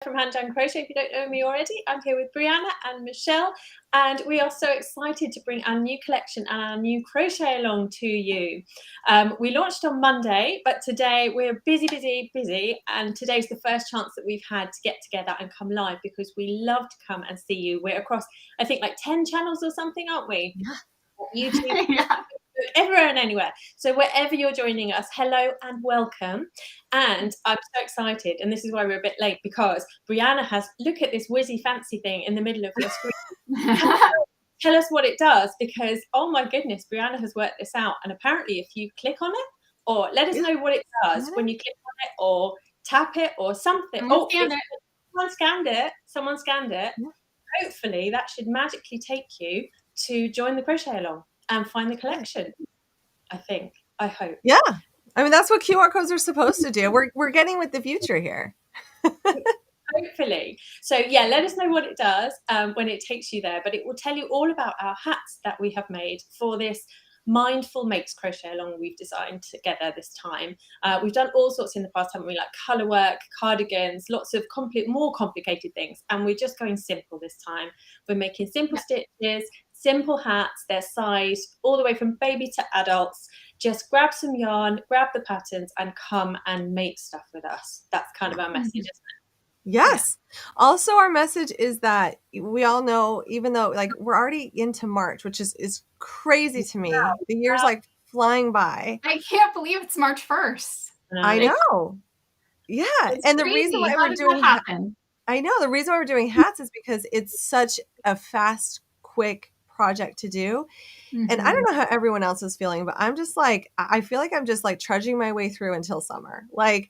From Hand Done Crochet. If you don't know me already, I'm here with Brianna and Michelle, and we are so excited to bring our new collection and our new crochet along to you. We launched on Monday, but today we're busy, and today's the first chance that we've had to get together and come live because we love to come and see you. We're across, I think, like 10 channels or something, aren't we? Yeah. YouTube. Yeah. Everywhere and anywhere. So wherever you're joining us, hello and welcome. And I'm so excited, and this is why we're a bit late, because Brianna has, look at this whizzy fancy thing in the middle of your screen. Tell us what it does, because oh my goodness, Brianna has worked this out, and apparently if you click on it, or let us know what it does when you click on it or tap it or something. Someone scanned it. Hopefully that should magically take you to join the crochet along and find the collection. I hope. Yeah. I mean, that's what QR codes are supposed to do. We're getting with the future here. Hopefully. So yeah, let us know what it does when it takes you there, but it will tell you all about our hats that we have made for this Mindful Makes Crochet along we've designed together this time. We've done all sorts in the past, haven't we? Like color work, cardigans, lots of more complicated things, and we're just going simple this time. We're making simple stitches, simple hats. They're sized all the way from baby to adults. Just grab some yarn, grab the patterns, and come and make stuff with us. That's kind of our message, isn't it? Yes. Yeah. Also, our message is that we all know, even though like we're already into March, which is crazy to me. The year's like flying by. I can't believe it's March 1st. I know. Yeah. It's and crazy. the reason why we're doing the reason why we're doing hats is because it's such a fast, quick project to do. And I don't know how everyone else is feeling, but I'm just like, I feel like I'm just like trudging my way through until summer. Like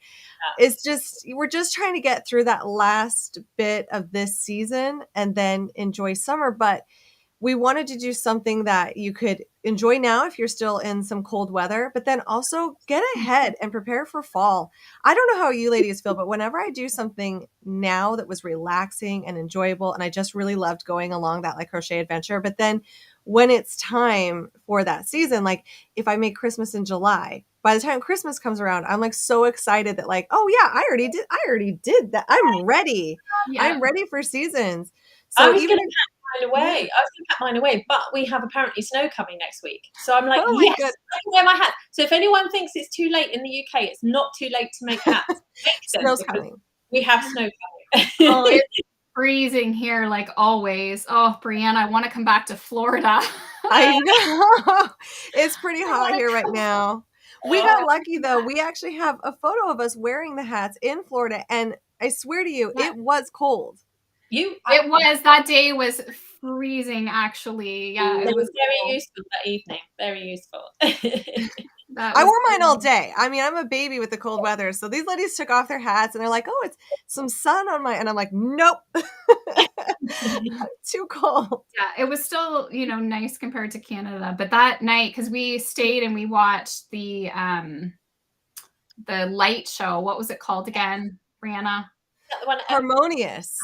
it's just, we're just trying to get through that last bit of this season and then enjoy summer. But we wanted to do something that you could enjoy now if you're still in some cold weather, but then also get ahead and prepare for fall. I don't know how you ladies feel, but whenever I do something now that was relaxing and enjoyable, and I just really loved going along that like crochet adventure, but then when it's time for that season, like if I make Christmas in July, by the time Christmas comes around, I'm like so excited that like, oh yeah, I already did that. I'm ready. Yeah. I'm ready for seasons. So I was going to pack mine away, but we have apparently snow coming next week. So I'm like, yes, I can wear my hat. So if anyone thinks it's too late in the UK, it's not too late to make hats. Snow's coming. We have snow coming. Oh, it's freezing here like always. Oh, Brianna, I want to come back to Florida. I know. It's pretty hot here right now. We got lucky though. We actually have a photo of us wearing the hats in Florida, and I swear to you, it was cold. That day was freezing actually. Yeah, it was very useful that evening. Very useful. I wore mine all day. I mean, I'm a baby with the cold weather. So these ladies took off their hats and they're like, oh, it's some sun on my, and I'm like, nope. Too cold. Yeah, it was still, nice compared to Canada. But that night, because we stayed and we watched the light show. What was it called again, Brianna? Harmonious,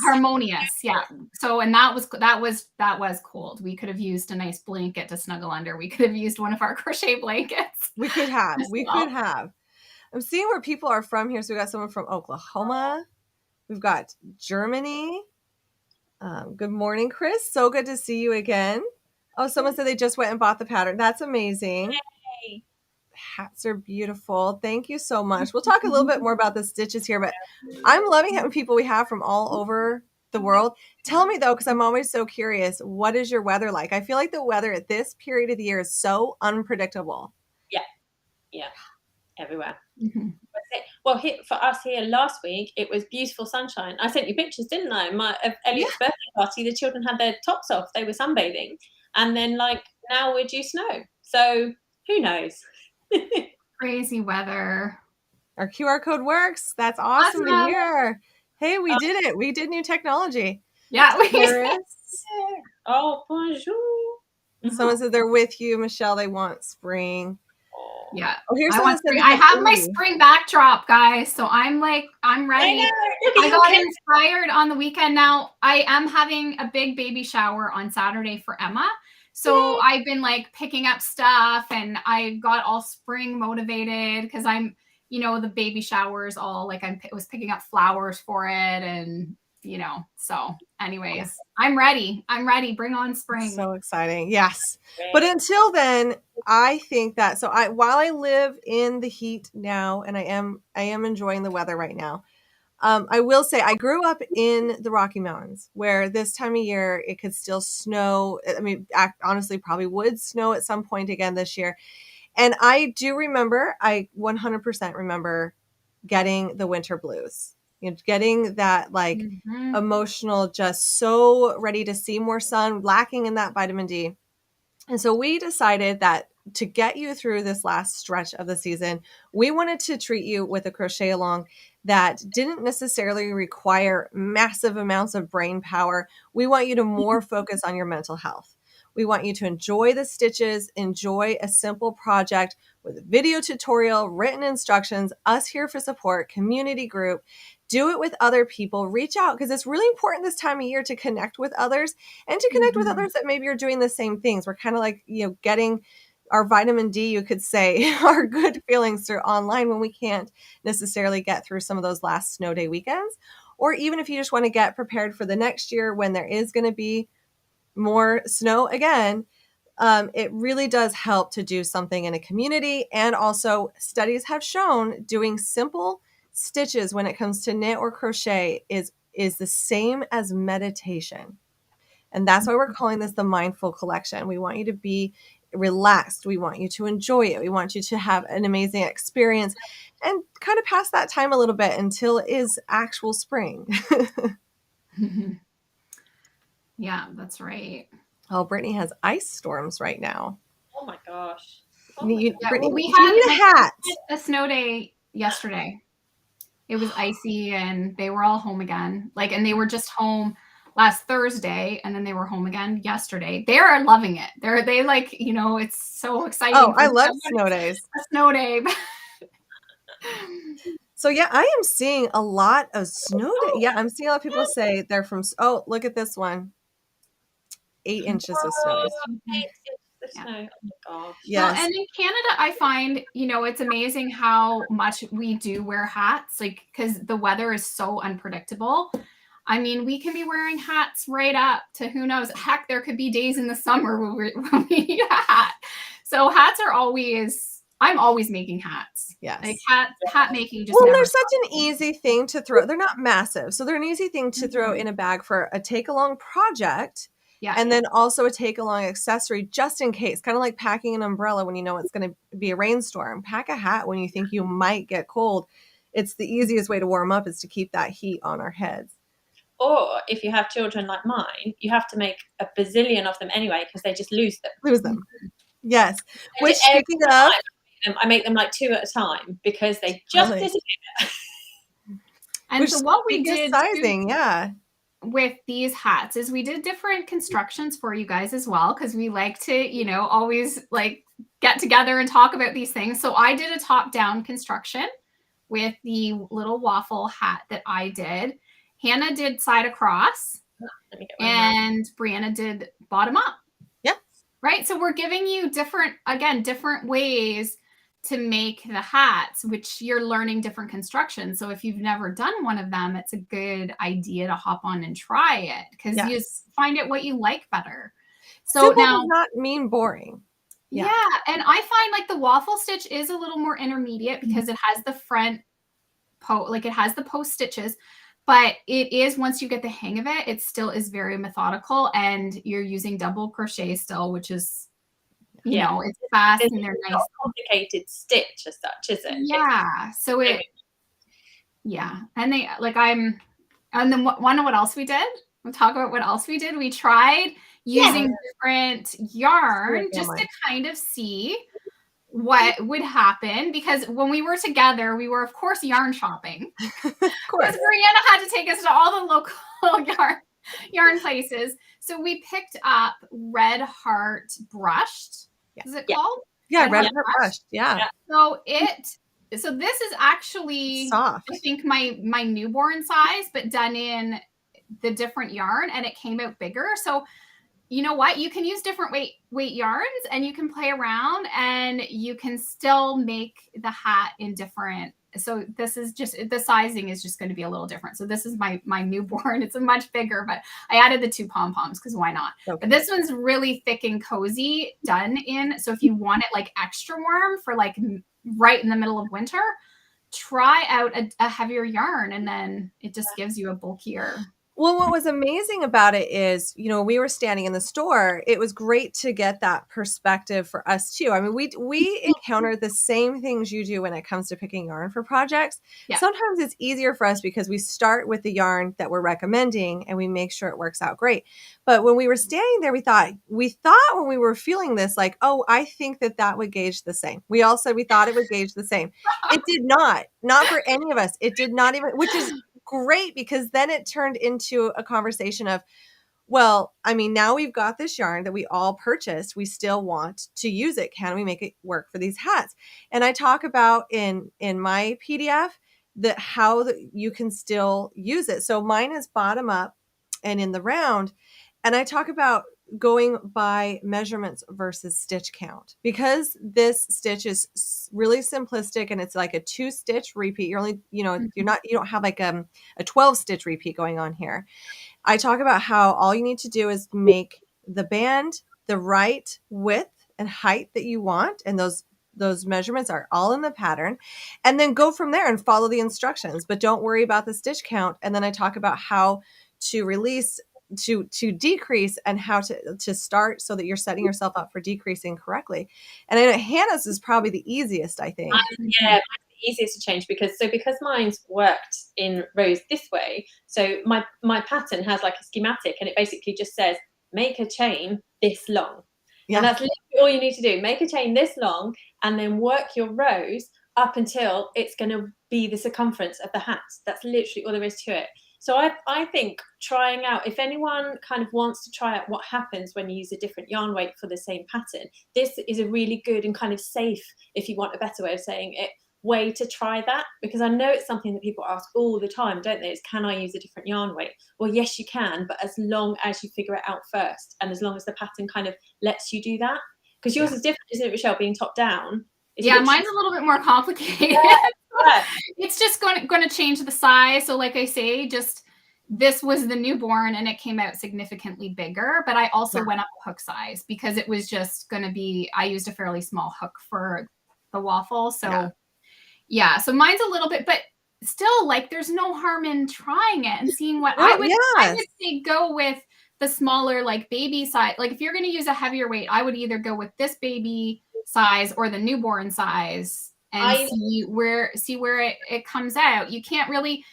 yeah. So, and that was cold. We could have used a nice blanket to snuggle under. We could have used one of our crochet blankets. We could have. I'm seeing where people are from here. So we got someone from Oklahoma. We've got Germany. Good morning, Chris. So good to see you again. Oh, someone said they just went and bought the pattern. That's amazing. Yay. Hats are beautiful. Thank you so much. We'll talk a little bit more about the stitches here, but I'm loving having people we have from all over the world. Tell me though, because I'm always so curious, what is your weather like? I feel like the weather at this period of the year is so unpredictable. Yeah, everywhere. Well, for us here last week, it was beautiful sunshine. I sent you pictures, didn't I? Elliot's birthday party, the children had their tops off. They were sunbathing. And then now we're due snow. So who knows? Crazy weather. Our QR code works. That's awesome to hear. Hey, we did it. We did new technology. Yeah. Oh, bonjour. Someone said they're with you, Michelle. They want spring. Yeah. Oh, here's I have my spring backdrop, guys. So I'm ready. I got inspired on the weekend. Now I am having a big baby shower on Saturday for Emma. So I've been picking up stuff, and I got all spring motivated because you know, the baby showers all like I was picking up flowers for it, and you know, so anyways, I'm ready. Bring on spring. So exciting. Yes. But until then, I think that while I live in the heat now, and I am enjoying the weather right now, I will say I grew up in the Rocky Mountains, where this time of year it could still snow. I mean, honestly, probably would snow at some point again this year. And I do remember, I 100% remember getting the winter blues, you know, getting that like emotional, just so ready to see more sun, lacking in that vitamin D. And so we decided that to get you through this last stretch of the season, we wanted to treat you with a crochet along that didn't necessarily require massive amounts of brain power. We want you to more focus on your mental health. We want you to enjoy the stitches, enjoy a simple project with a video tutorial, written instructions, us here for support, community group. Do it with other people. Reach out, because it's really important this time of year to connect with others and to connect with others that maybe are doing the same things. We're kind of like, you know, getting our vitamin D, you could say, our good feelings through online when we can't necessarily get through some of those last snow day weekends. Or even if you just want to get prepared for the next year when there is going to be more snow again, it really does help to do something in a community. And also, studies have shown doing simple stitches when it comes to knit or crochet is the same as meditation. And that's why we're calling this the Mindful Collection. We want you to be relaxed. We want you to enjoy it. We want you to have an amazing experience and kind of pass that time a little bit until it is actual spring. Yeah, that's right. Oh, Brittany has ice storms right now. Oh my gosh. Brittany, well, we you need a hat. A snow day yesterday. It was icy and they were all home again. Like, and they were just home last Thursday, and then they were home again yesterday. They're loving it. They like, you know, it's so exciting. Oh, I love snow days. A snow day. So yeah, I am seeing a lot of snow day. Yeah, I'm seeing a lot of people say they're from, oh, look at this one. 8 inches of snow. 8 inches of snow. Oh my gosh. Yes. Well, and in Canada, I find, you know, it's amazing how much we do wear hats, like, because the weather is so unpredictable. I mean, we can be wearing hats right up to who knows. Heck, there could be days in the summer when we need a hat. So hats are always, I'm always making hats. Yes. Like hat making just well, they're such an easy thing to throw. They're not massive. So they're an easy thing to throw in a bag for a take-along project. Yeah. And then also a take-along accessory just in case, kind of like packing an umbrella when you know it's going to be a rainstorm. Pack a hat when you think you might get cold. It's the easiest way to warm up is to keep that heat on our heads. Or if you have children like mine, you have to make a bazillion of them anyway because they just lose them. Yes. Which, speaking of, I make them like 2 at a time because they just disappear. And which, so what we did sizing, with these hats is we did different constructions for you guys as well, because we like to, you know, always like get together and talk about these things. So I did a top-down construction with the little waffle hat that I did. Hannah did side across, and Brianna did bottom up. Yep. Right. So we're giving you different ways to make the hats, which you're learning different constructions. So if you've never done one of them, it's a good idea to hop on and try it because you find out what you like better. So simple now does not mean boring. Yeah. And I find like the waffle stitch is a little more intermediate because it has the front it has the post stitches, but it is, once you get the hang of it, it still is very methodical, and you're using double crochet still, which is, you know, it's fast and they're nice. Complicated stitch as such, is it? Yeah. So and they like and then what else we did? We'll talk about what else we did. We tried using different yarn just to kind of see what would happen, because when we were together, we were of course yarn shopping. Of course, Brianna had to take us to all the local yarn places. So we picked up Red Heart Brushed. Is it called? Yeah, Red Heart Brushed. Yeah. So this is actually soft. I think my newborn size, but done in the different yarn, and it came out bigger. So you know what? You can use different weight yarns, and you can play around, and you can still make the hat in different. So this is just, the sizing is just going to be a little different. So this is my newborn. It's a much bigger, but I added the 2 pom-poms because why not? Okay. But this one's really thick and cozy done in. So if you want it like extra warm for like right in the middle of winter, try out a heavier yarn, and then it just gives you a bulkier. Well, what was amazing about it is, you know, we were standing in the store. It was great to get that perspective for us too. I mean, we encounter the same things you do when it comes to picking yarn for projects. Yeah. Sometimes it's easier for us because we start with the yarn that we're recommending and we make sure it works out great. But when we were standing there, we thought when we were feeling this, like, oh, I think that would gauge the same. We all said we thought it would gauge the same. It did not for any of us. It did not even, which is great, because then it turned into a conversation of, well, I mean, now we've got this yarn that we all purchased. We still want to use it. Can we make it work for these hats? And I talk about in my PDF how you can still use it. So mine is bottom up and in the round. And I talk about going by measurements versus stitch count, because this stitch is really simplistic and it's like a 2-stitch repeat. You're only, you don't have like a 12-stitch repeat going on here. I talk about how all you need to do is make the band the right width and height that you want, and those measurements are all in the pattern, and then go from there and follow the instructions, but don't worry about the stitch count. And then I talk about how to release, to decrease, and how to start so that you're setting yourself up for decreasing correctly. And I know Hannah's is probably the easiest, I think. Yeah, the easiest to change, because mine's worked in rows this way. So my pattern has like a schematic, and it basically just says make a chain this long. Yeah. And that's literally all you need to do. Make a chain this long, and then work your rows up until it's going to be the circumference of the hat. That's literally all there is to it. So I think trying out, if anyone kind of wants to try out what happens when you use a different yarn weight for the same pattern, this is a really good and kind of safe, if you want a better way of saying it, way to try that. Because I know it's something that people ask all the time, don't they? Is, can I use a different yarn weight? Well, yes, you can, but as long as you figure it out first, and as long as the pattern kind of lets you do that. Because yours is different, isn't it, Rochelle, being top down? Yeah, mine's a little bit more complicated. It's just going to change the size. So like I say, just this was the newborn and it came out significantly bigger, but I also went up hook size because it was just going to be, I used a fairly small hook for the waffle. So yeah, so mine's a little bit, but still, like, there's no harm in trying it and seeing what I would say go with the smaller, like, baby size. Like, if you're going to use a heavier weight, I would either go with this baby size or the newborn size and see where it comes out. You can't really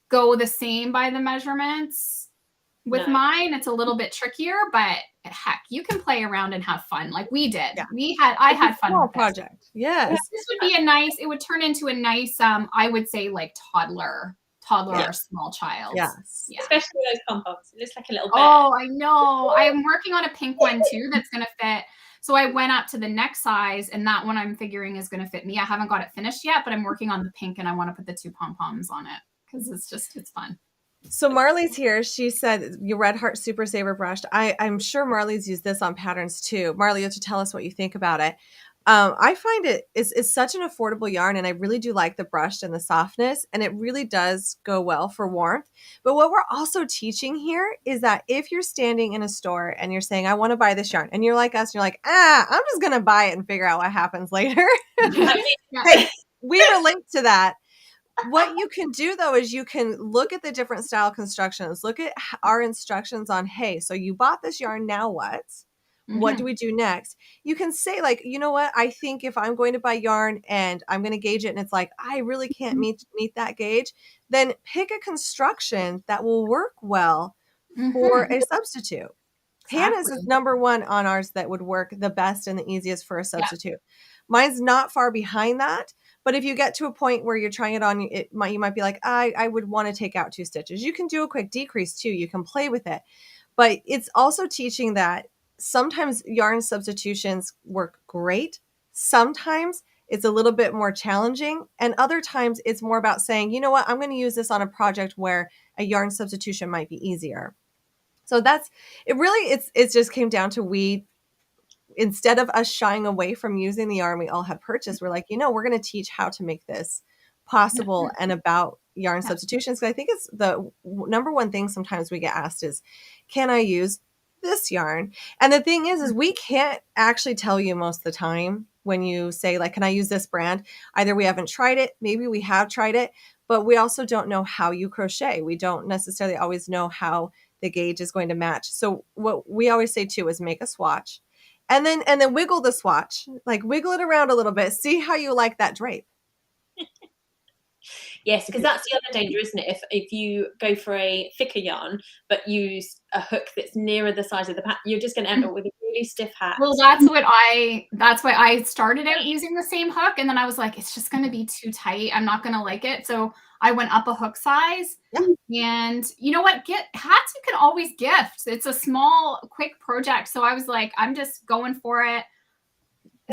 go the same by the measurements. With mine, it's a little bit trickier, but heck, you can play around and have fun like we did. Yeah. I had fun with this. Project. Yes. This would be it would turn into a nice, I would say, like toddler or small child. Yes. Yeah. Especially those pom-poms. It looks like a little bit. Oh, I know. I'm working on a pink one too that's going to fit. So I went up to the next size, and that one I'm figuring is going to fit me. I haven't got it finished yet, but I'm working on the pink, and I want to put the 2 pom-poms on it because it's fun. So Marley's here. She said your Red Heart Super Saver brush. I'm sure Marley's used this on patterns too. Marley, you have to tell us what you think about it. I find it's such an affordable yarn, and I really do like the brush and the softness, and it really does go well for warmth. But what we're also teaching here is that if you're standing in a store and you're saying, I want to buy this yarn, and you're like us, and you're like, I'm just going to buy it and figure out what happens later. Hey, we relate to that. What you can do, though, is you can look at the different style constructions, look at our instructions on, hey, so you bought this yarn, now what? Mm-hmm. What do we do next? You can say, like, you know what? I think if I'm going to buy yarn and I'm going to gauge it and it's like, I really can't meet that gauge, then pick a construction that will work well for a substitute. Exactly. Hannah's is number one on ours that would work the best and the easiest for a substitute. Yeah. Mine's not far behind that. But if you get to a point where you're trying it on, you might be like, I would want to take out 2 stitches. You can do a quick decrease too. You can play with it. But it's also teaching that sometimes yarn substitutions work great. Sometimes it's a little bit more challenging. And other times it's more about saying, you know what, I'm going to use this on a project where a yarn substitution might be easier. So that's it. Really, it just came down to instead of us shying away from using the yarn we all had purchased, we're like, we're going to teach how to make this possible and about yarn substitutions. I think it's the number one thing sometimes we get asked is, can I use this yarn? And the thing is we can't actually tell you most of the time when you say, like, can I use this brand? Either we haven't tried it, maybe we have tried it, but we also don't know how you crochet. We don't necessarily always know how the gauge is going to match. So what we always say too is make a swatch and then wiggle the swatch, like wiggle it around a little bit. See how you like that drape. Yes, because that's the other danger, isn't it? If you go for a thicker yarn but use a hook that's nearer the size of the pattern, you're just going to end up with a really stiff hat. Well, that's why I started out using the same hook, and then I was like, it's just going to be too tight. I'm not going to like it. So I went up a hook size. Yeah. And you know what? Hats you can always gift. It's a small, quick project. So I was like, I'm just going for it.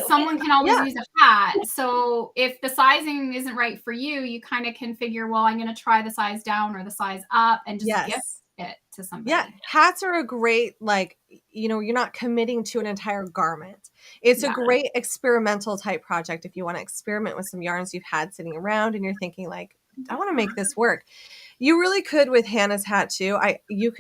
Someone can always use a hat. So if the sizing isn't right for you, you kind of can figure, well, I'm going to try the size down or the size up and just gift it to somebody. Yeah. Hats are a great, like, you're not committing to an entire garment. It's a great experimental type project. If you want to experiment with some yarns you've had sitting around and you're thinking like, I want to make this work. You really could with Hannah's hat too. You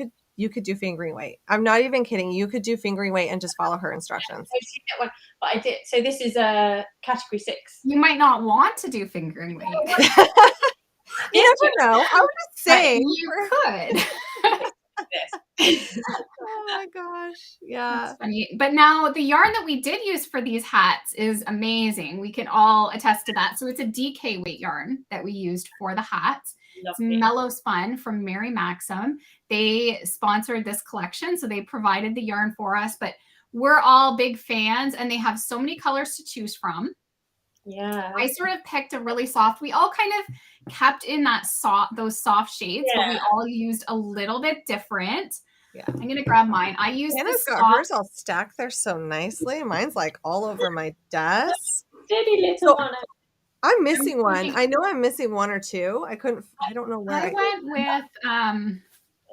could do fingering weight. I'm not even kidding. You could do fingering weight and just follow her instructions. I've seen that one, but I did. So this is a category 6. You might not want to do fingering weight. You never know. I was just saying. You could. Oh my gosh. Yeah. That's funny. But now the yarn that we did use for these hats is amazing. We can all attest to that. So it's a DK weight yarn that we used for the hats. Lovely. It's Mellow Spun from Mary Maxim. They sponsored this collection, so they provided the yarn for us, but we're all big fans and they have so many colors to choose from. Yeah. I sort of picked a really soft, we all kind of kept in those soft shades, but we all used a little bit different. Yeah. I'm going to grab mine. I used Hannah's got hers all stacked there so nicely. Mine's like all over my desk. Pretty little one. I'm missing one. I know I'm missing one or two. I don't know where. I went with,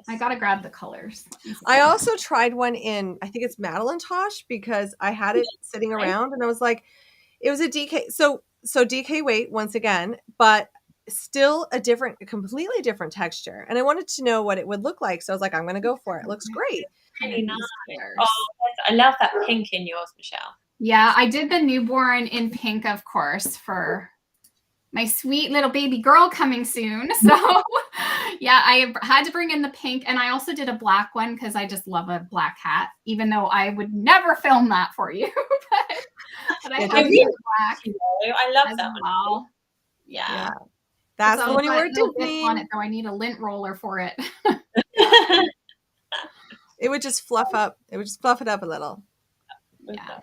I got to grab the colors. I also tried one in, I think it's Madeline Tosh, because I had it sitting around and I was like, it was a DK. So DK weight once again, but still a completely different texture. And I wanted to know what it would look like. So I was like, I'm going to go for it. It looks great. Really nice. Oh, I love that pink in yours, Michelle. Yeah, I did the newborn in pink, of course, for my sweet little baby girl coming soon. So yeah, I had to bring in the pink, and I also did a black one because I just love a black hat, even though I would never film that for you. but I have black. I love that well. one. Yeah. That's the one you were doing. On it, though, I need a lint roller for it. It would just fluff it up a little. Yeah.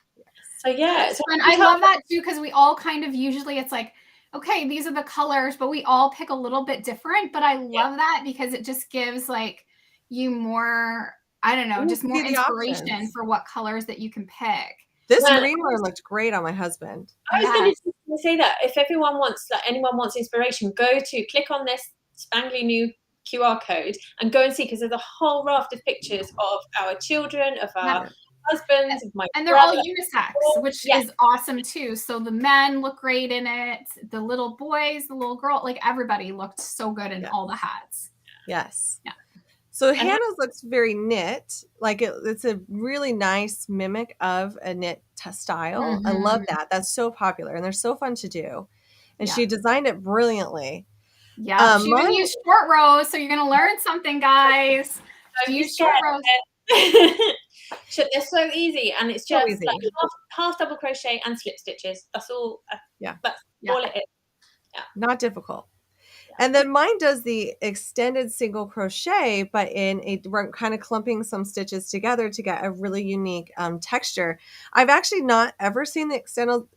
So yeah. And I love that too, because we all kind of usually it's like, okay, these are the colors, but we all pick a little bit different. But I love that because it just gives like you more, I don't know, just more inspiration for what colors that you can pick. This green one looked great on my husband. I was going to say that if anyone wants inspiration, click on this spangly new QR code and go and see, because there's a whole raft of pictures of our children, of our husbands, of my and they're all unisex, which is awesome too. So the men look great in it, the little boys, the little girl, like everybody looked so good in all the hats. Yes. Yeah. So Hannah's looks very knit, like it's a really nice mimic of a knit style. Mm-hmm. I love that. That's so popular and they're so fun to do. And she designed it brilliantly. Yeah, she even used short rows, so you're going to learn something, guys. Use short rows. They're so easy, and it's just like half double crochet and slip stitches. That's all. That's all it is. Yeah, not difficult. And then mine does the extended single crochet, but we're kind of clumping some stitches together to get a really unique texture. I've actually not ever seen the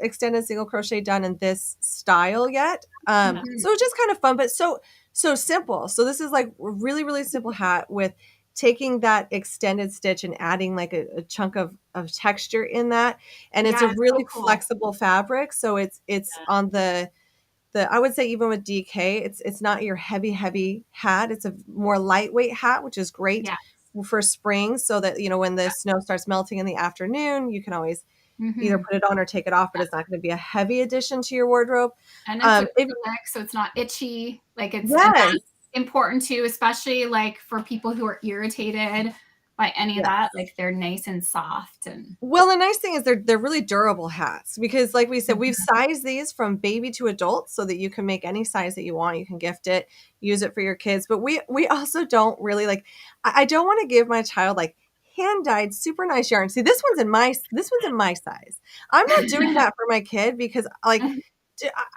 extended single crochet done in this style yet. So it's just kind of fun, but so simple. So this is like a really, really simple hat with taking that extended stitch and adding like a chunk of texture in that. And it's a really flexible fabric. So it's on the I would say even with DK, it's not your heavy hat. It's a more lightweight hat, which is great for spring, so that, you know, when the snow starts melting in the afternoon, you can always either put it on or take it off, but it's not going to be a heavy addition to your wardrobe. And it's acrylic, so it's not itchy. Like it's Yes. and that's important too, especially like for people who are irritated by any of that. Like they're nice and soft. And well, the nice thing is they're really durable hats, because like we said, we've sized these from baby to adult so that you can make any size that you want. You can gift it, use it for your kids. But we also don't really like, I don't want to give my child like hand dyed super nice yarn. See, this one's in my size. I'm not doing that for my kid, because like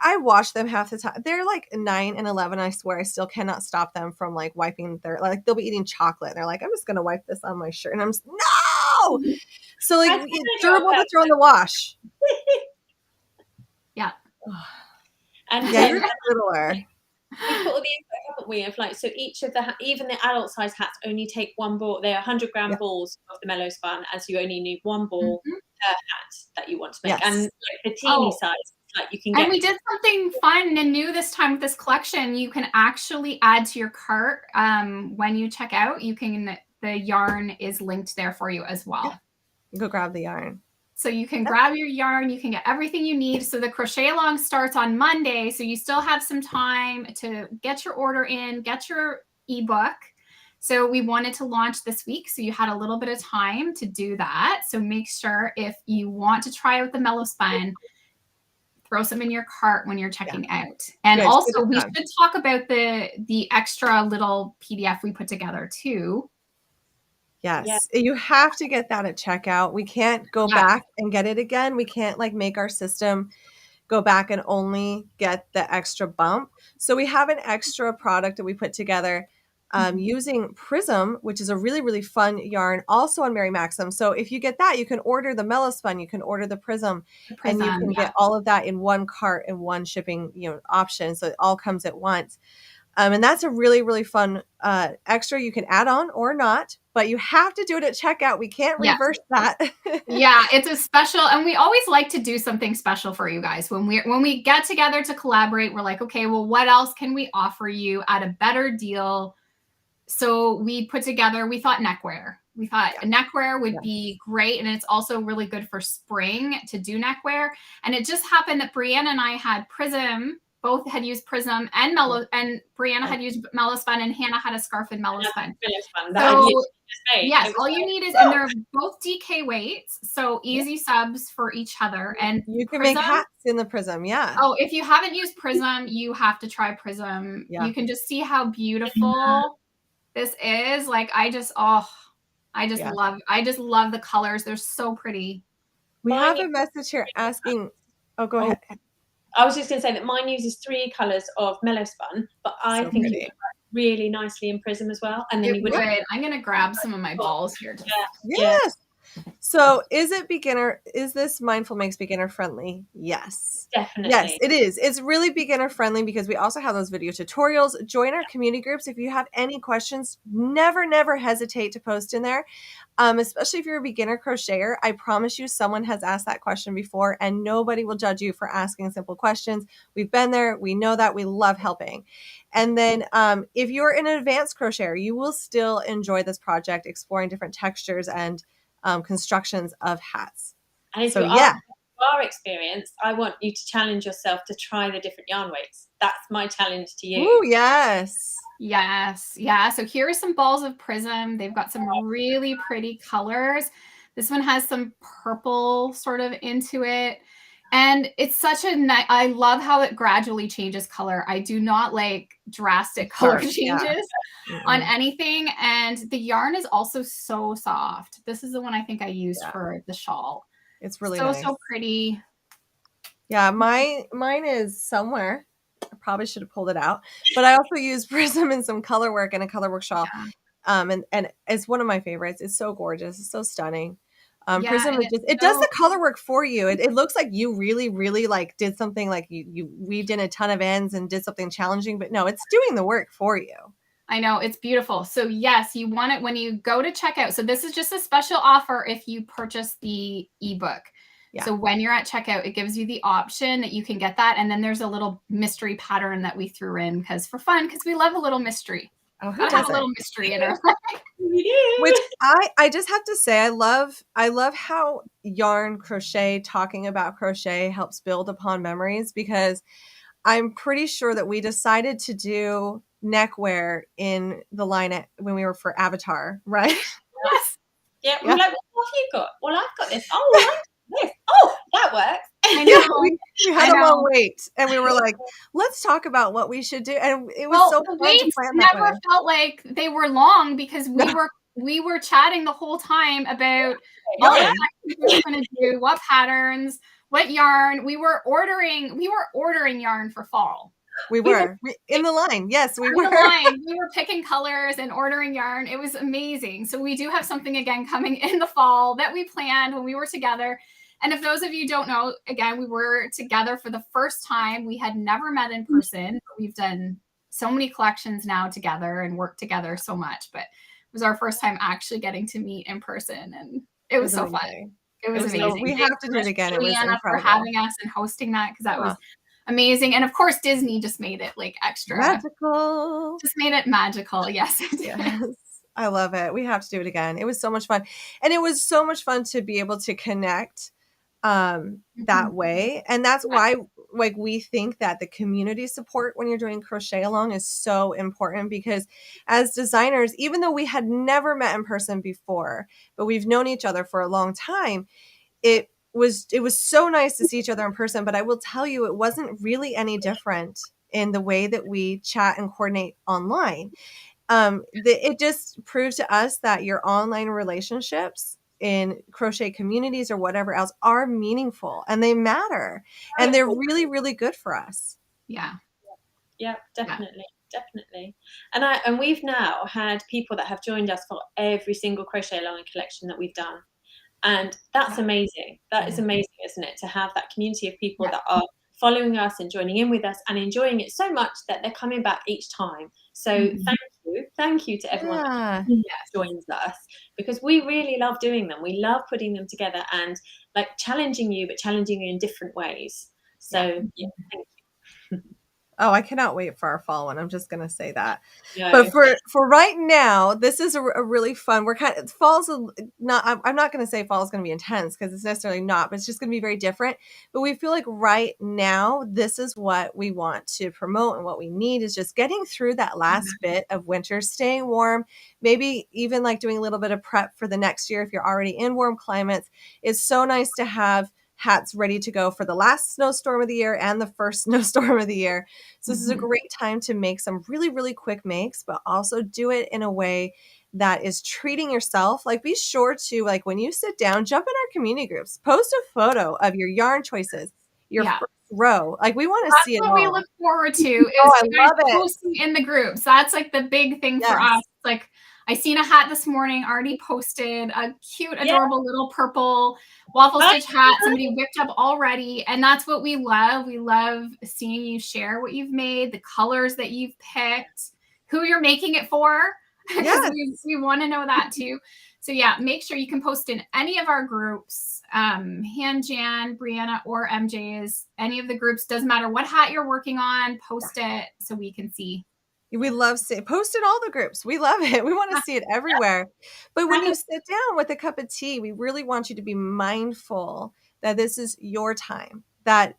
I watch them half the time. They're like 9 and 11. I swear I still cannot stop them from like wiping their, like they'll be eating chocolate. And they're like, I'm just going to wipe this on my shirt. And I'm just, no. So like it's durable to throw in the wash. Yeah. And yeah, you're littler. We put all the info, haven't we, of like, so each of the, even the adult size hats only take one ball. They're 100-gram balls of the mellow spun, as you only need one ball per hat that you want to make. And like the teeny size, like you can get. And we did something fun and new this time with this collection. You can actually add to your cart when you check out. You can, the yarn is linked there for you as well. Yeah. Go grab the yarn. So you can grab your yarn, you can get everything you need. So the crochet along starts on Monday. So you still have some time to get your order in, get your ebook. So we wanted to launch this week. So you had a little bit of time to do that. So make sure if you want to try out the Mellow Spun, throw some in your cart when you're checking out. And also we should talk about the extra little PDF we put together too. Yes. You have to get that at checkout. We can't go back and get it again. We can't like make our system go back and only get the extra bump. So we have an extra product that we put together using Prism, which is a really, really fun yarn, also on Mary Maxim. So if you get that, you can order the Mellow Spun, you can order the Prism, and you can get all of that in one cart and one shipping, you know, option. So it all comes at once. And that's a really, really fun extra you can add on or not, but you have to do it at checkout. We can't reverse that. Yeah, it's a special, and we always like to do something special for you guys. When we get together to collaborate, we're like, okay, well, what else can we offer you at a better deal? So we put together, we thought neckwear. We thought neckwear would be great, and it's also really good for spring to do neckwear. And it just happened that Brianna and I had Prism. Both had used Prism and Mellow, and Brianna had used Mellow Spun, and Hannah had a scarf in Mellow Spun. So yes, all you need is, and they're both DK weights, so easy subs for each other. And you can make hats in the Prism, Oh, if you haven't used Prism, you have to try Prism. You can just see how beautiful this is. Like I just love the colors. They're so pretty. We have a message here asking. Oh, go ahead. I was just going to say that mine uses 3 colors of Mellow Spun, but I think it would work really nicely in Prism as well. And then you would. I'm going to grab some of my balls here. Yes. So is this Mindful Makes beginner friendly? Yes. Definitely. Yes, it is. It's really beginner friendly because we also have those video tutorials. Join our community groups. If you have any questions, never hesitate to post in there. Especially if you're a beginner crocheter. I promise you someone has asked that question before, and nobody will judge you for asking simple questions. We've been there. We know that. We love helping. And then if you're an advanced crocheter, you will still enjoy this project, exploring different textures and constructions of hats. And if our experience, I want you to challenge yourself to try the different yarn weights. That's my challenge to you. Oh, yes. Yes. Yeah. So here are some balls of Prism. They've got some really pretty colors. This one has some purple sort of into it. And it's such I love how it gradually changes color. I do not like drastic color changes on anything. And the yarn is also so soft. This is the one I think I used for the shawl. It's really nice. So pretty. Yeah, mine is somewhere. I probably should have pulled it out. But I also use Prism in some color work and a color work shawl. And it's one of my favorites. It's so gorgeous. It's so stunning. Prism does the color work for you. It looks like you really, really like did something, like you weaved in a ton of ends and did something challenging, but no, it's doing the work for you. I know, it's beautiful. So yes, you want it when you go to checkout. So this is just a special offer if you purchase the ebook. So when you're at checkout, it gives you the option that you can get that. And then there's a little mystery pattern that we threw in because we love a little mystery. Oh, who Gotta have a doesn't? little mystery in her. Which I just have to say, I love how yarn crochet, talking about crochet helps build upon memories, because I'm pretty sure that we decided to do neckwear in the line when we were for Avatar, right? Yes. Yeah, Yeah. we're like, what have you got? Well, I've got this. Oh, well, I've got this. Oh, that works. I Yeah, know. we had a long wait, and we were like, let's talk about what we should do. And it was so the fun to waits plan that never way. felt like they were long because we were chatting the whole time about all the Yarn. collections we were going to do, what patterns, what yarn. We were ordering yarn for fall. We were in the line. Yes, we were. In the line. We were picking colors and ordering yarn. It was amazing. So we do have something again coming in the fall that we planned when we were together. And if those of you don't know, again, we were together for the first time. We had never met in person. But we've done so many collections now together and worked together so much. But it was our first time actually getting to meet in person. And it was so fun. It was amazing. So we have to do it again. It was incredible for having us and hosting that, because that was amazing. And of course, Disney just made it like extra magical. Just made it magical. Yes. Yes. I love it. We have to do it again. It was so much fun. And it was so much fun to be able to connect that way. And that's why, like, we think that the community support when you're doing crochet along is so important, because as designers, even though we had never met in person before, but we've known each other for a long time, it was so nice to see each other in person. But I will tell you, it wasn't really any different in the way that we chat and coordinate online. It just proves to us that your online relationships in crochet communities or whatever else are meaningful, and they matter, and they're really, really good for us. Yeah, definitely. And we've now had people that have joined us for every single crochet along collection that we've done, and that's amazing. That is amazing, isn't it, to have that community of people that are following us and joining in with us and enjoying it so much that they're coming back each time. So thank you to everyone that joins us, because we really love doing them. We love putting them together and like challenging you, but challenging you in different ways. So thank you. Oh, I cannot wait for our fall one. I'm just going to say that. But for right now, this is a really fun. Fall's not, I'm not going to say fall is going to be intense, because it's necessarily not, but it's just going to be very different. But we feel like right now, this is what we want to promote, and what we need is just getting through that last bit of winter, staying warm, maybe even like doing a little bit of prep for the next year if you're already in warm climates. It's so nice to have hats ready to go for the last snowstorm of the year and the first snowstorm of the year. So this is a great time to make some really, really quick makes, but also do it in a way that is treating yourself. Like, be sure to, like, when you sit down, jump in our community groups, post a photo of your yarn choices, your first row. Like, we want to see it all. That's what we look forward to is I love it. posting in the groups. That's like the big thing for us. Like, I seen a hat this morning already posted, a cute, adorable little purple waffle stitch hat. Somebody whipped up already. And that's what we love. We love seeing you share what you've made, the colors that you've picked, who you're making it for. Because we want to know that too. So yeah, make sure you can post in any of our groups, Han Jan, Brianna, or MJ's, any of the groups. Doesn't matter what hat you're working on, post it so we can see. We love post in all the groups. We love it. We want to see it everywhere. But when you sit down with a cup of tea, we really want you to be mindful that this is your time, that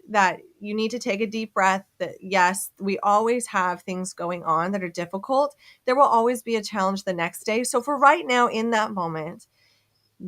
you need to take a deep breath, that yes, we always have things going on that are difficult. There will always be a challenge the next day. So for right now, in that moment,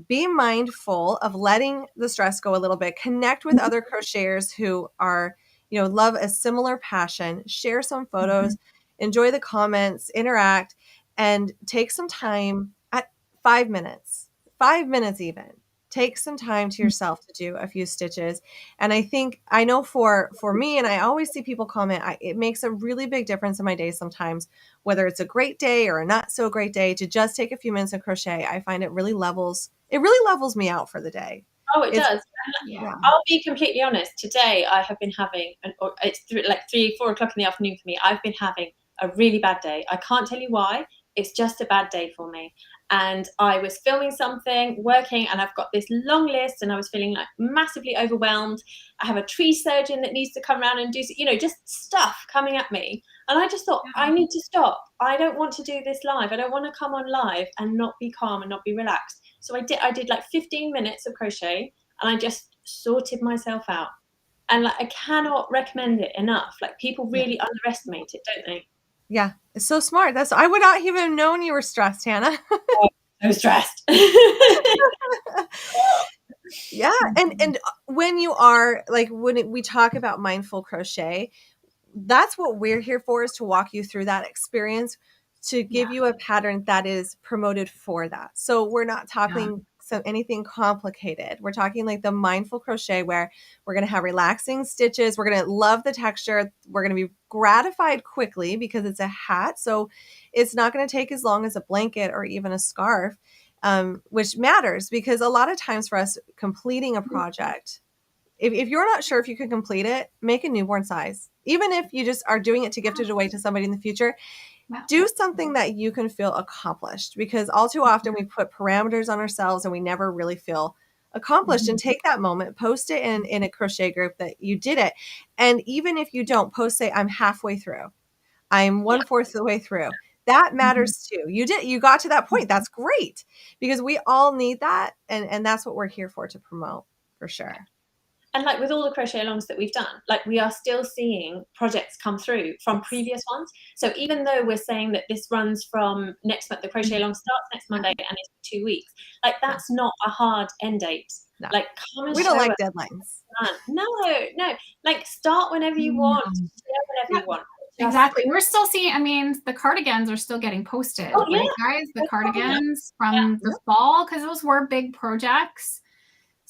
be mindful of letting the stress go a little bit. Connect with other crocheters who are, love a similar passion. Share some photos. Enjoy the comments, interact, and take some time at 5 minutes even. Take some time to yourself to do a few stitches. And I know for me, and I always see people comment, it makes a really big difference in my day sometimes, whether it's a great day or a not so great day, to just take a few minutes of crochet. I find it really levels me out for the day. Oh, it does. Yeah. I'll be completely honest. Today I have been having, it's like 3-4 o'clock in the afternoon for me. I've been having a really bad day. I can't tell you why. It's just a bad day for me. And I was filming something, working, and I've got this long list, and I was feeling like massively overwhelmed. I have a tree surgeon that needs to come around and do, just stuff coming at me. And I just thought, I need to stop. I don't want to do this live. I don't want to come on live and not be calm and not be relaxed. So I did like 15 minutes of crochet, and I just sorted myself out. And like, I cannot recommend it enough. Like, people really underestimate it, don't they? Yeah, it's so smart. I would not even have known you were stressed, Hannah. So stressed. Yeah, and when you are like, when we talk about mindful crochet, that's what we're here for, is to walk you through that experience, to give you a pattern that is promoted for that. So we're not talking anything complicated. We're talking like the mindful crochet, where we're going to have relaxing stitches. We're going to love the texture. We're going to be gratified quickly because it's a hat. So it's not going to take as long as a blanket or even a scarf, which matters, because a lot of times for us, completing a project, if you're not sure if you can complete it, make a newborn size. Even if you just are doing it to gift it away to somebody in the future, do something that you can feel accomplished, because all too often we put parameters on ourselves and we never really feel accomplished. And take that moment, post it in a crochet group that you did it. And even if you don't post, say, I'm halfway through, I'm 1/4 of the way through. That matters too. You got to that point. That's great, because we all need that. And that's what we're here for, to promote, for sure. And like with all the crochet alongs that we've done, like, we are still seeing projects come through from previous ones. So even though we're saying that this runs from next month, the crochet along starts next Monday and it's 2 weeks, like, that's not a hard end date. No. Like, come and We don't show like us. deadlines. No. Like, start whenever you want, share whenever you want. Exactly. We're still seeing, I mean, the cardigans are still getting posted, right, guys? The cardigans from the fall, because those were big projects.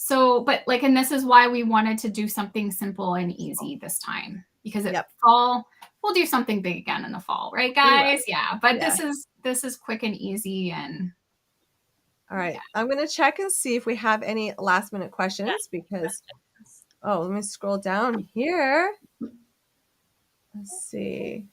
So, but like, and this is why we wanted to do something simple and easy this time, because at fall, we'll do something big again in the fall, right, guys? Yeah. But this is quick and easy. And all right, I'm going to check and see if we have any last minute questions, because, let me scroll down here. Let's see.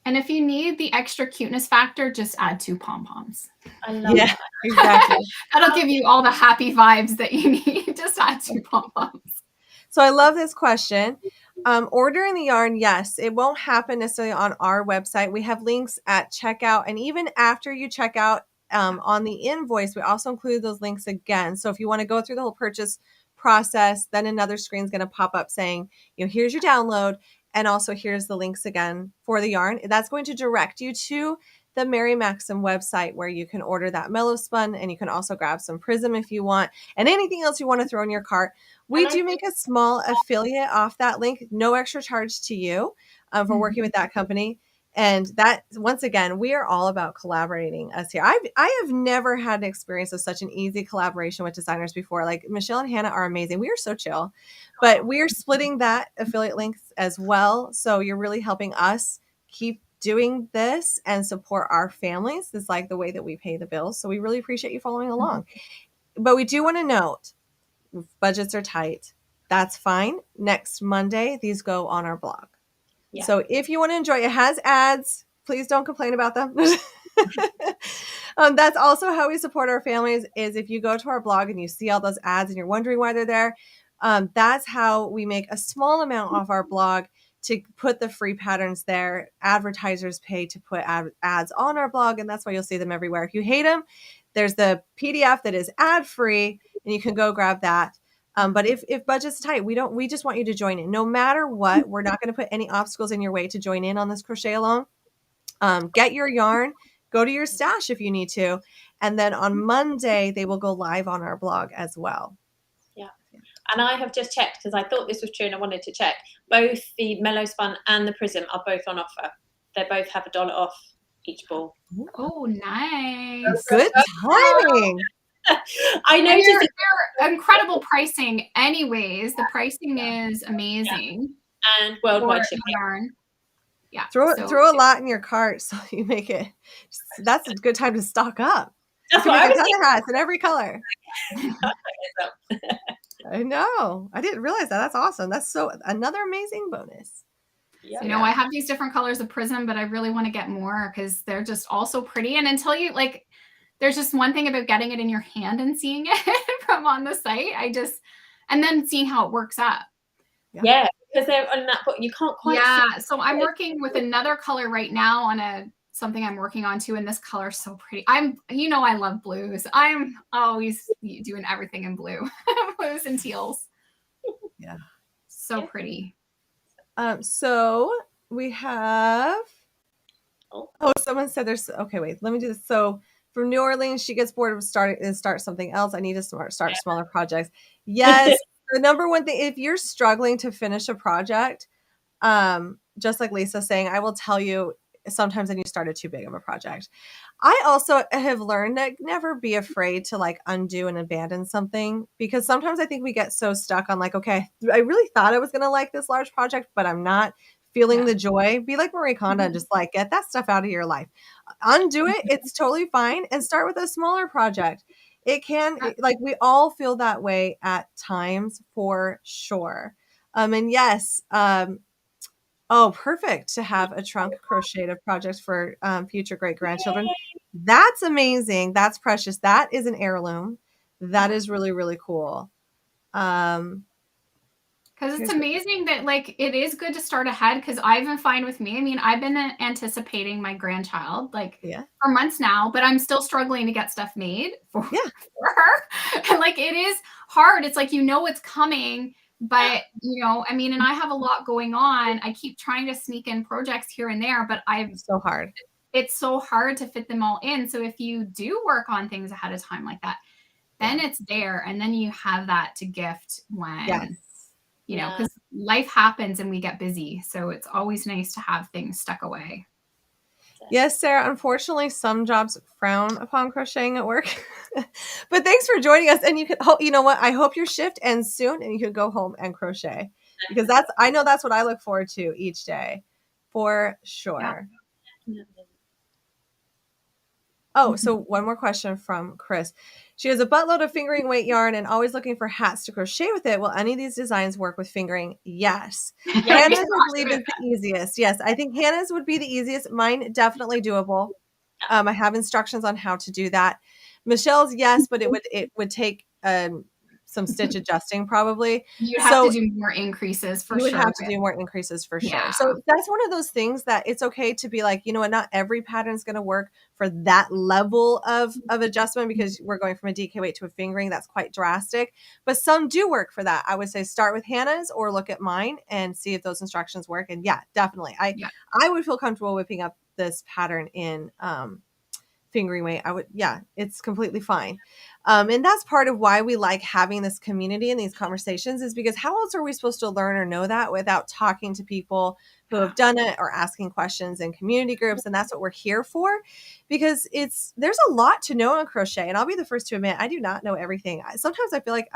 And if you need the extra cuteness factor, just add 2 pom-poms. I love that. Exactly. That'll give you all the happy vibes that you need. Just add 2 pom-poms. So I love this question. Ordering the yarn, yes, it won't happen necessarily on our website. We have links at checkout, and even after you check out, on the invoice, we also include those links again. So if you want to go through the whole purchase process, then another screen is going to pop up saying, here's your download. And also here's the links again for the yarn. That's going to direct you to the Mary Maxim website, where you can order that mellow spun, and you can also grab some prism if you want, and anything else you want to throw in your cart. We do make a small affiliate off that link, no extra charge to you, for working with that company. And that, once again, we are all about collaborating us here. I have never had an experience of such an easy collaboration with designers before. Like, Michelle and Hannah are amazing. We are so chill, but we are splitting that affiliate links as well. So you're really helping us keep doing this and support our families. It's like the way that we pay the bills. So we really appreciate you following along. But we do want to note, budgets are tight. That's fine. Next Monday, these go on our blog. Yeah. So if you want to enjoy, it has ads. Please don't complain about them. That's also how we support our families, is if you go to our blog and you see all those ads and you're wondering why they're there, that's how we make a small amount off our blog to put the free patterns there. Advertisers pay to put ads on our blog, and that's why you'll see them everywhere. If you hate them, there's the PDF that is ad-free, and you can go grab that. But if budget's tight, we just want you to join in. No matter what, we're not going to put any obstacles in your way to join in on this crochet along. Get your yarn, go to your stash if you need to. And then on Monday, they will go live on our blog as well. Yeah. And I have just checked, because I thought this was true and I wanted to check. Both the Mellow Spun and the Prism are both on offer. They both have $1 off each ball. Oh, nice. Good timing. I know they're incredible pricing anyways. The pricing is amazing. And worldwide shipping. Yeah. Throw a lot in your cart so you make it. That's a good time to stock up. That's what I was thinking. Hats in every color. I know. I didn't realize that. That's awesome. That's another amazing bonus. Yeah. So, I have these different colors of prism, but I really want to get more because they're just all so pretty. And until you there's just one thing about getting it in your hand and seeing it from on the site. And then seeing how it works up. Yeah. because they're on that book. You can't quite Yeah. see. So I'm working with another color right now on something I'm working on too, and this color is so pretty. I love blues. I'm always doing everything in blue, blues and teals. Yeah. So pretty. So we have, someone said okay, wait, let me do this. So from New Orleans, she gets bored of start something else. I need to start smaller projects. Yes. The number one thing, if you're struggling to finish a project, just like Lisa's saying, I will tell you, sometimes then you started too big of a project. I also have learned that never be afraid to like undo and abandon something, because sometimes I think we get so stuck on like, okay, I really thought I was going to like this large project, but I'm not feeling the joy. Be like Marie Kondo and just like get that stuff out of your life. Undo it. It's totally fine. And start with a smaller project. It can, like, we all feel that way at times for sure. And yes, oh, perfect to have a trunk crocheted project for future great grandchildren. That's amazing. That's precious. That is an heirloom. That is really, really cool. Because it's amazing that like it is good to start ahead, because I've been fine with me. I mean, I've been anticipating my grandchild like for months now, but I'm still struggling to get stuff made for her. And like it is hard. It's like it's coming, but I mean, and I have a lot going on. I keep trying to sneak in projects here and there, but it's so hard. It's so hard to fit them all in. So if you do work on things ahead of time like that, then it's there, and then you have that to gift when because life happens and we get busy. So it's always nice to have things stuck away. Yes, Sarah, unfortunately, some jobs frown upon crocheting at work. But thanks for joining us. And you can hope, I hope your shift ends soon and you can go home and crochet, because I know that's what I look forward to each day for sure. Yeah. Oh, so one more question from Chris. She has a buttload of fingering weight yarn and always looking for hats to crochet with it. Will any of these designs work with fingering? Yes. Hannah's, I believe, is the easiest. Yes, I think Hannah's would be the easiest. Mine, definitely doable. I have instructions on how to do that. Michelle's, yes, but it would take some stitch adjusting probably. You'd have to do more increases for sure. You would have to do more increases for sure. So that's one of those things that it's okay to be like, what, not every pattern is going to work for that level of adjustment, because we're going from a DK weight to a fingering. That's quite drastic, but some do work for that. I would say start with Hannah's or look at mine and see if those instructions work. And yeah, definitely. I would feel comfortable whipping up this pattern in fingering weight. It's completely fine. And that's part of why we like having this community and these conversations, is because how else are we supposed to learn or know that without talking to people who have done it or asking questions in community groups? And that's what we're here for, because there's a lot to know in crochet. And I'll be the first to admit, I do not know everything. Sometimes I feel like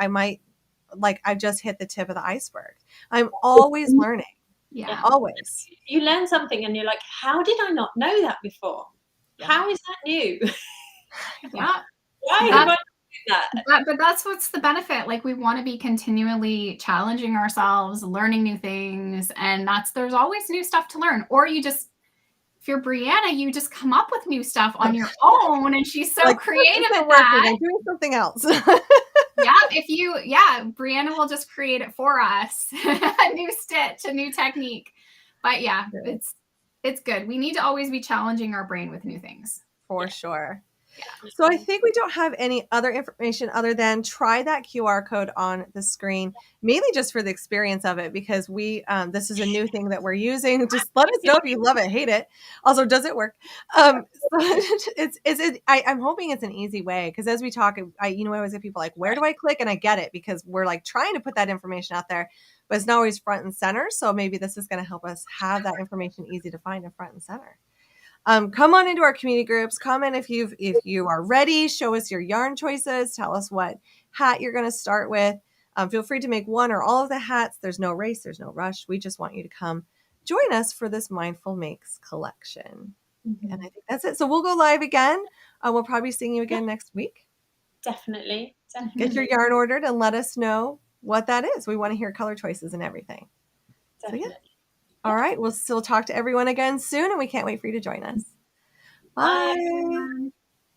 I've just hit the tip of the iceberg. I'm always learning. Yeah. Always. You learn something and you're like, how did I not know that before? How is that new? Yeah. Why have I done that? But that's what's the benefit. Like, we want to be continually challenging ourselves, learning new things, and there's always new stuff to learn. Or if you're Brianna, you just come up with new stuff on your own, and she's so creative at that. I'm doing something else. Brianna will just create it for us. A new stitch, a new technique. But it's good. We need to always be challenging our brain with new things. For sure. Yeah. So I think we don't have any other information other than try that QR code on the screen, mainly just for the experience of it, because this is a new thing that we're using. Just let us know if you love it, hate it. Also, does it work? I'm hoping it's an easy way, because as we talk, I always get people like, where do I click? And I get it, because we're like trying to put that information out there, but it's not always front and center. So maybe this is going to help us have that information easy to find in front and center. Come on into our community groups. Comment if you are ready. Show us your yarn choices. Tell us what hat you're going to start with. Feel free to make one or all of the hats. There's no race. There's no rush. We just want you to come join us for this Mindful Makes collection. Mm-hmm. And I think that's it. So we'll go live again. We'll probably be seeing you again next week. Definitely. Get your yarn ordered and let us know what that is. We want to hear color choices and everything. Definitely. So, yeah. All right. We'll still talk to everyone again soon, and we can't wait for you to join us. Bye. Bye.